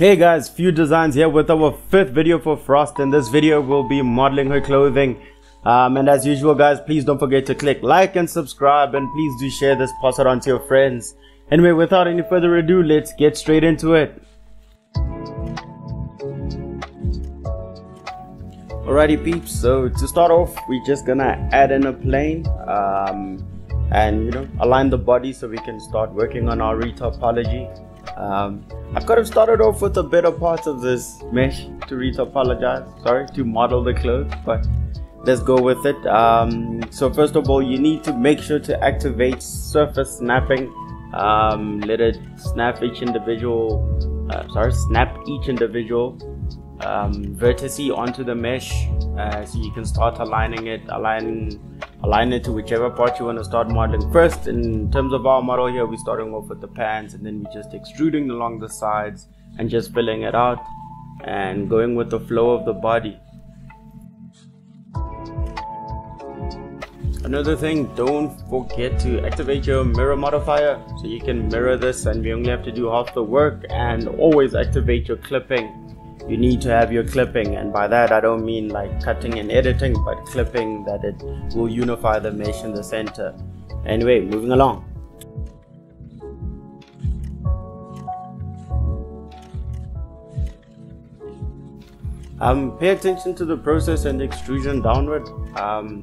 Hey guys, Few Designs here with our 5th video for Frost. In this video we'll be modeling her clothing, and as usual guys, please don't forget to click like and subscribe, and please do share this, pass it on to your friends. Anyway, without any further ado, let's get straight into it. Alrighty peeps, so to start off we're just gonna add in a plane and align the body so we can start working on our retopology. I could have started off with the better parts of this mesh to model the clothes, but let's go with it. So first of all, you need to make sure to activate surface snapping. Let it snap each individual vertice onto the mesh, so you can start aligning it, align it to whichever part you want to start modeling. First, in terms of our model here, we're starting off with the pants, and then we're just extruding along the sides and just filling it out and going with the flow of the body. Another thing, don't forget to activate your mirror modifier so you can mirror this, and we only have to do half the work. And always activate your clipping. You need to have your clipping, and by that I don't mean like cutting and editing, but clipping that it will unify the mesh in the center. Anyway, moving along. Pay attention to the process and extrusion downward.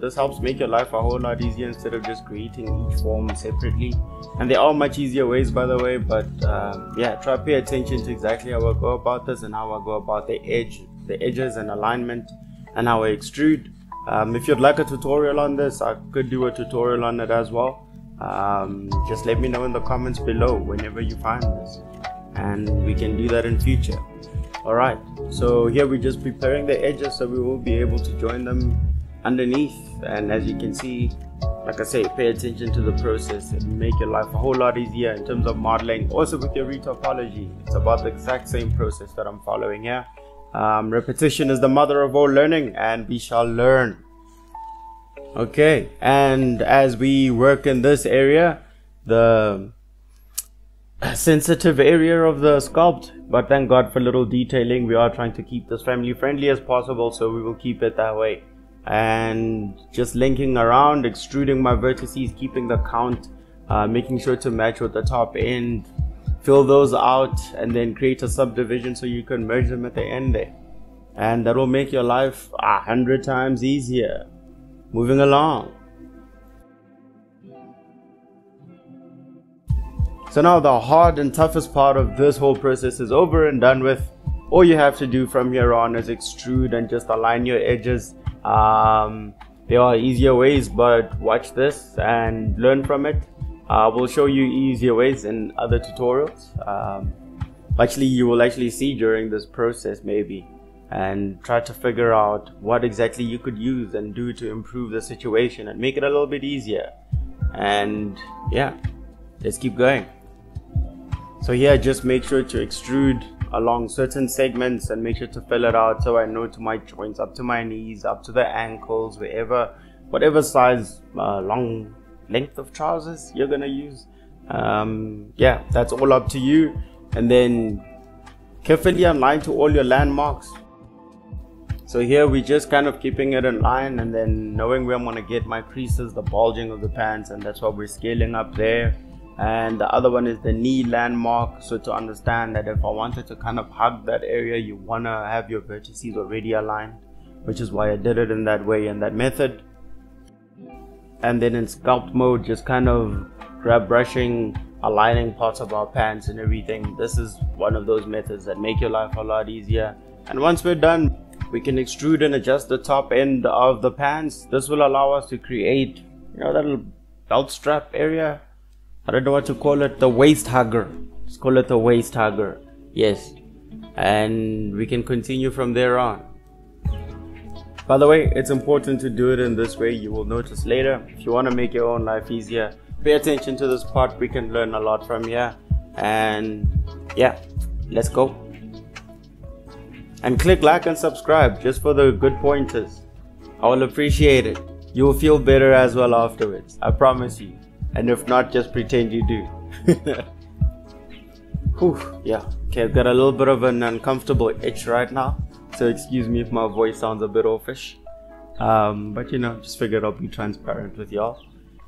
This helps make your life a whole lot easier instead of just creating each form separately. And there are much easier ways, by the way, but yeah, try to pay attention to exactly how I go about this and how I go about the edges and alignment and how I extrude. If you'd like a tutorial on this, I could do a tutorial on it as well. Just let me know in the comments below whenever you find this, and we can do that in future. Alright, so here we're just preparing the edges so we will be able to join them underneath. And as you can see, like I say, pay attention to the process and make your life a whole lot easier in terms of modeling. Also with your retopology, it's about the exact same process that I'm following here. Repetition is the mother of all learning, and we shall learn. Okay, and as we work in this area, the sensitive area of the sculpt, but thank God for little detailing. We are trying to keep this family friendly as possible, so we will keep it that way. And just linking around, extruding my vertices, keeping the count, making sure to match with the top end, fill those out, and then create a subdivision so you can merge them at the end there, and that will make your life 100 times easier. Moving along. So now the hard and toughest part of this whole process is over and done with. All you have to do from here on is extrude and just align your edges. There are easier ways, but watch this and learn from it. We'll show you easier ways in other tutorials. Actually, you will actually see during this process maybe, and try to figure out what exactly you could use and do to improve the situation and make it a little bit easier. And yeah, let's keep going. So here, just make sure to extrude along certain segments and make sure to fill it out so I know to my joints, up to my knees, up to the ankles, whatever size long length of trousers you're gonna use. Yeah, that's all up to you. And then carefully align to all your landmarks. So here we're just kind of keeping it in line, and then knowing where I'm gonna get my creases, the bulging of the pants, and that's why we're scaling up there. And the other one is the knee landmark, so to understand that if I wanted to kind of hug that area, you want to have your vertices already aligned, which is why I did it in that way, in that method. And then in sculpt mode, just kind of grab brushing, aligning parts of our pants and everything. This is one of those methods that make your life a lot easier. And once we're done, we can extrude and adjust the top end of the pants. This will allow us to create, that little belt strap area. I don't know what to call it, the waist hugger. Let's call it the waist hugger. Yes. And we can continue from there on. By the way, it's important to do it in this way. You will notice later, if you want to make your own life easier, pay attention to this part. We can learn a lot from here. And yeah, let's go. And click like and subscribe just for the good pointers. I will appreciate it. You will feel better as well afterwards, I promise you. And if not, just pretend you do. Whew, yeah. Okay, I've got a little bit of an uncomfortable itch right now, so excuse me if my voice sounds a bit offish. But you know, just figured I'll be transparent with y'all.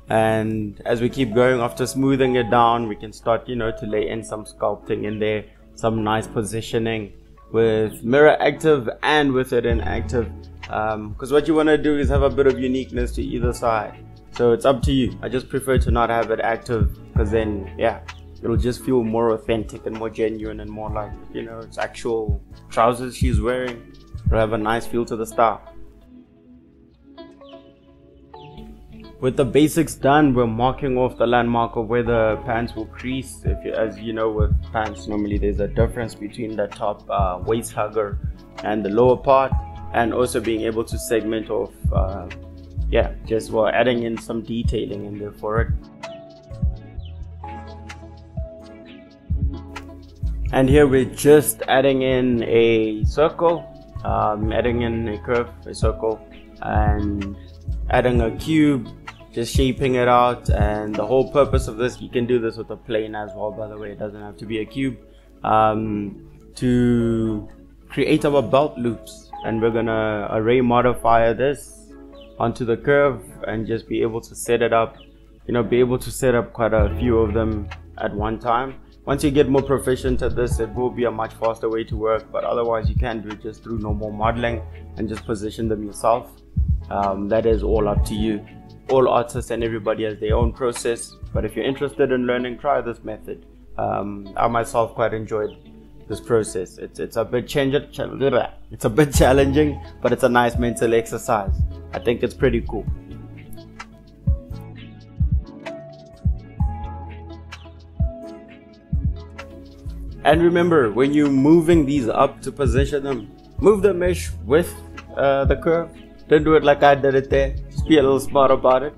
And as we keep going, after smoothing it down, we can start, you know, to lay in some sculpting in there, some nice positioning with mirror active and with it inactive. Because what you want to do is have a bit of uniqueness to either side. So it's up to you. I just prefer to not have it active, because then, yeah, it'll just feel more authentic and more genuine and more like, you know, it's actual trousers she's wearing. It'll have a nice feel to the style. With the basics done, we're marking off the landmark of where the pants will crease. As you know, with pants, normally there's a difference between the top waist hugger and the lower part, and also being able to segment off, just adding in some detailing in there for it. And here we're just adding in a circle, adding in a curve, a circle, and adding a cube, just shaping it out. And the whole purpose of this, you can do this with a plane as well, by the way, it doesn't have to be a cube, to create our belt loops. And we're gonna array modifier this onto the curve and just be able to set it up, you know, be able to set up quite a few of them at one time. Once you get more proficient at this, it will be a much faster way to work, but otherwise you can do it just through normal modeling and just position them yourself. That is all up to you. All artists and everybody has their own process, but if you're interested in learning, try this method. I myself quite enjoyed this process. It's a bit challenging, but it's a nice mental exercise. I think it's pretty cool. And remember, when you're moving these up to position them, move the mesh with the curve. Don't do it like I did it there. Just be a little smart about it.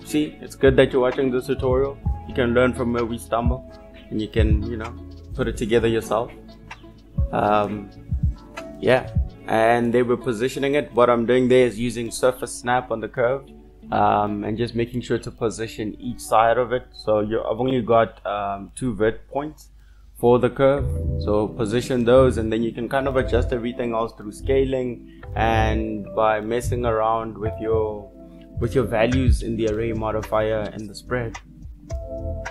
See, it's good that you're watching this tutorial. You can learn from where we stumble, and you can, you know, put it together yourself. And they were positioning it. What I'm doing there is using surface snap on the curve, and just making sure to position each side of it. So I've only got 2 vert points for the curve, so position those, and then you can kind of adjust everything else through scaling and by messing around with your values in the array modifier and the spread.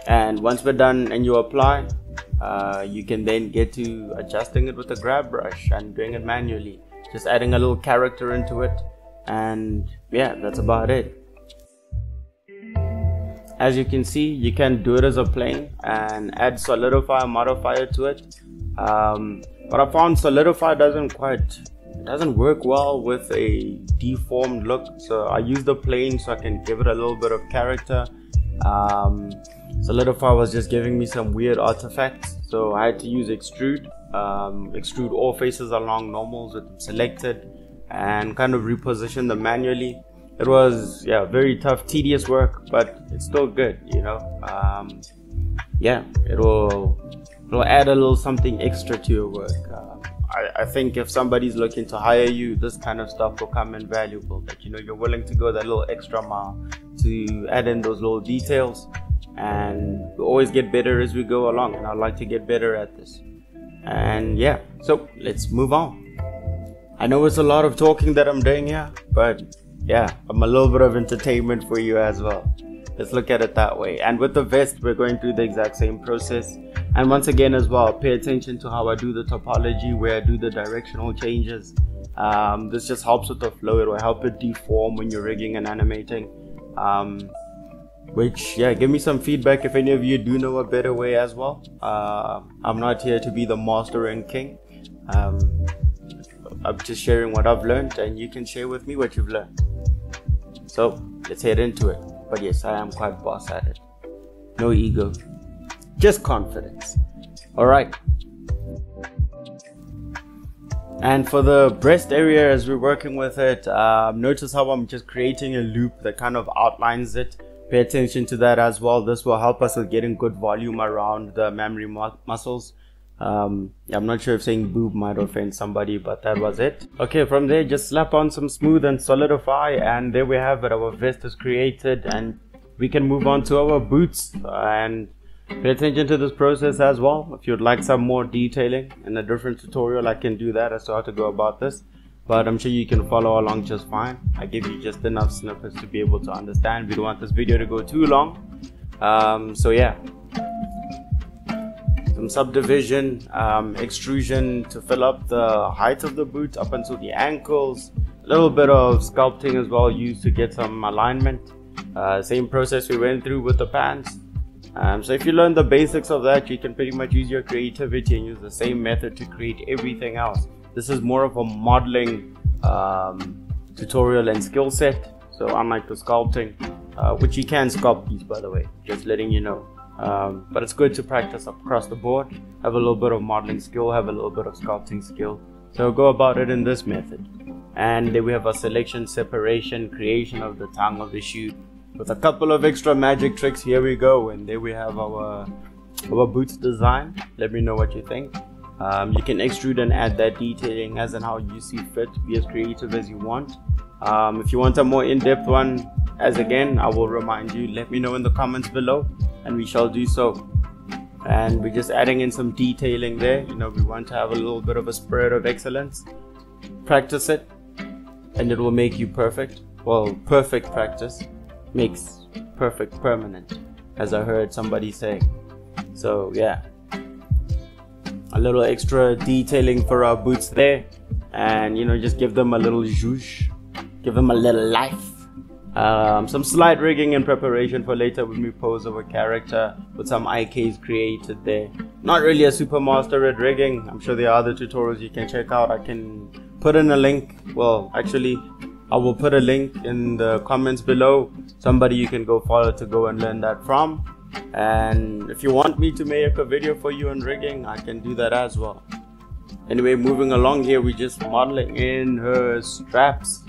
And once we're done and you apply, you can then get to adjusting it with a grab brush and doing it manually, just adding a little character into it, and yeah, that's about it. As you can see, you can do it as a plane and add solidify modifier to it, but I found solidify doesn't work well with a deformed look, so I use the plane so I can give it a little bit of character. Solidify was just giving me some weird artifacts, so I had to use extrude all faces along normals with them selected and kind of reposition them manually. It was, yeah, very tough, tedious work, but it's still good, you know. It'll add a little something extra to your work. I think if somebody's looking to hire you, this kind of stuff will come invaluable. That, you know, you're willing to go that little extra mile to add in those little details, and we always get better as we go along, and I'd like to get better at this. And yeah, so let's move on. I know it's a lot of talking that I'm doing here, but yeah, I'm a little bit of entertainment for you as well. Let's look at it that way. And with the vest, we're going through the exact same process. And once again as well, pay attention to how I do the topology, where I do the directional changes. This just helps with the flow. It will help it deform when you're rigging and animating. Give me some feedback if any of you do know a better way as well. I'm not here to be the master and king. I'm just sharing what I've learned, and you can share with me what you've learned. So let's head into it. But yes, I am quite boss at it. No ego, just confidence. Alright. And for the breast area, as we're working with it, notice how I'm just creating a loop that kind of outlines it. Pay attention to that as well. This will help us with getting good volume around the mammary muscles. I'm not sure if saying boob might offend somebody, but that was it. Okay, from there, just slap on some smooth and solidify, and there we have it. Our vest is created, and we can move on to our boots. And pay attention to this process as well. If you'd like some more detailing in a different tutorial, I can do that as to how to go about this, but I'm sure you can follow along just fine. I give you just enough snippets to be able to understand. We don't want this video to go too long. So yeah, some subdivision, extrusion to fill up the height of the boot up until the ankles, a little bit of sculpting as well used to get some alignment. Same process we went through with the pants. So if you learn the basics of that, you can pretty much use your creativity and use the same method to create everything else. This is more of a modeling tutorial and skill set, so unlike the sculpting, which you can sculpt these, by the way, just letting you know. But it's good to practice across the board, have a little bit of modeling skill, have a little bit of sculpting skill. So go about it in this method. And then we have a selection, separation, creation of the tongue of the shoe with a couple of extra magic tricks. Here we go, and there we have our boots design. Let me know what you think. You can extrude and add that detailing as and how you see fit. Be as creative as you want. If you want a more in-depth one, as again I will remind you, let me know in the comments below and we shall do so. And we're just adding in some detailing there. You know, we want to have a little bit of a spirit of excellence. Practice it and it will make you perfect. Well, perfect practice makes perfect permanent, as I heard somebody say. So yeah, a little extra detailing for our boots there, and you know, just give them a little zhoosh, give them a little life. Some slight rigging in preparation for later when we pose our character with some IKs created there. Not really a super master at rigging. I'm sure there are other tutorials you can check out. I can put in a link. Well, actually, I will put a link in the comments below. Somebody you can go follow to go and learn that from. And if you want me to make a video for you on rigging, I can do that as well. Anyway, moving along here, we're just modeling in her straps.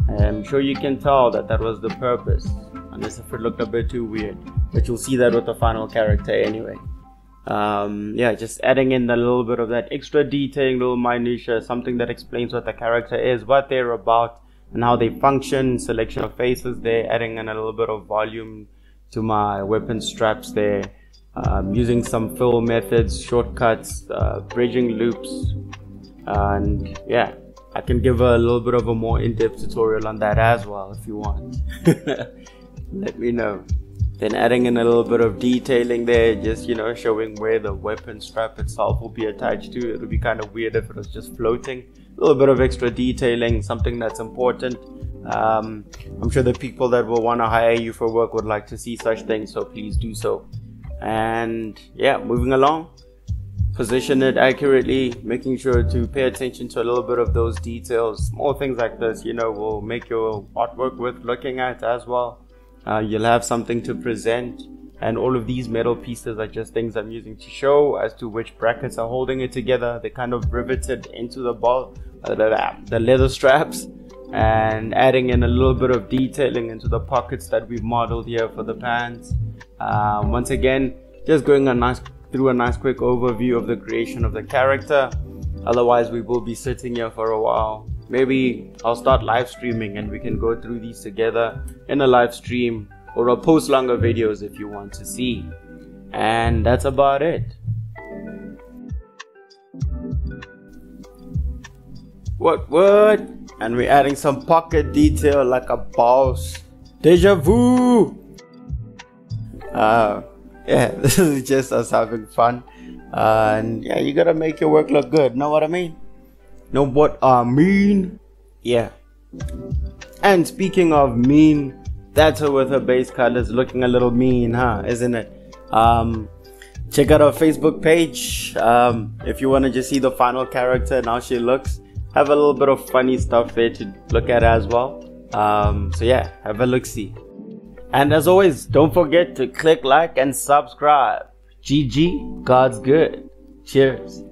I'm sure you can tell that that was the purpose, unless if it looked a bit too weird, but you'll see that with the final character anyway. Yeah, just adding in a little bit of that extra detailing, little minutia, something that explains what the character is, what they're about, and how they function. Selection of faces there, adding in a little bit of volume to my weapon straps there, using some fill methods, shortcuts, bridging loops, and yeah, I can give a little bit of a more in-depth tutorial on that as well if you want. Let me know. Then adding in a little bit of detailing there, just, you know, showing where the weapon strap itself will be attached to. It would be kind of weird if it was just floating. A little bit of extra detailing, something that's important. I'm sure the people that will want to hire you for work would like to see such things, so please do so. And yeah, moving along, position it accurately, making sure to pay attention to a little bit of those details. Small things like this, you know, will make your artwork worth looking at as well. You'll have something to present, and all of these metal pieces are just things I'm using to show as to which brackets are holding it together. They kind of riveted into the ball, the leather straps, and adding in a little bit of detailing into the pockets that we've modeled here for the pants. Once again, just going through a nice quick overview of the creation of the character. Otherwise we will be sitting here for a while. Maybe I'll start live streaming and we can go through these together in a live stream, or I'll post longer videos if you want to see. And that's about it. What? And we're adding some pocket detail like a boss. Deja vu! Yeah, this is just us having fun. And yeah, you gotta make your work look good. Know what I mean? Know what I mean? Yeah. And speaking of mean, that's her with her base colors looking a little mean, huh? Isn't it? Check out our Facebook page if you want to just see the final character and how she looks. Have a little bit of funny stuff there to look at as well. So yeah, have a look-see. And as always, don't forget to click like and subscribe. GG, God's good. Cheers.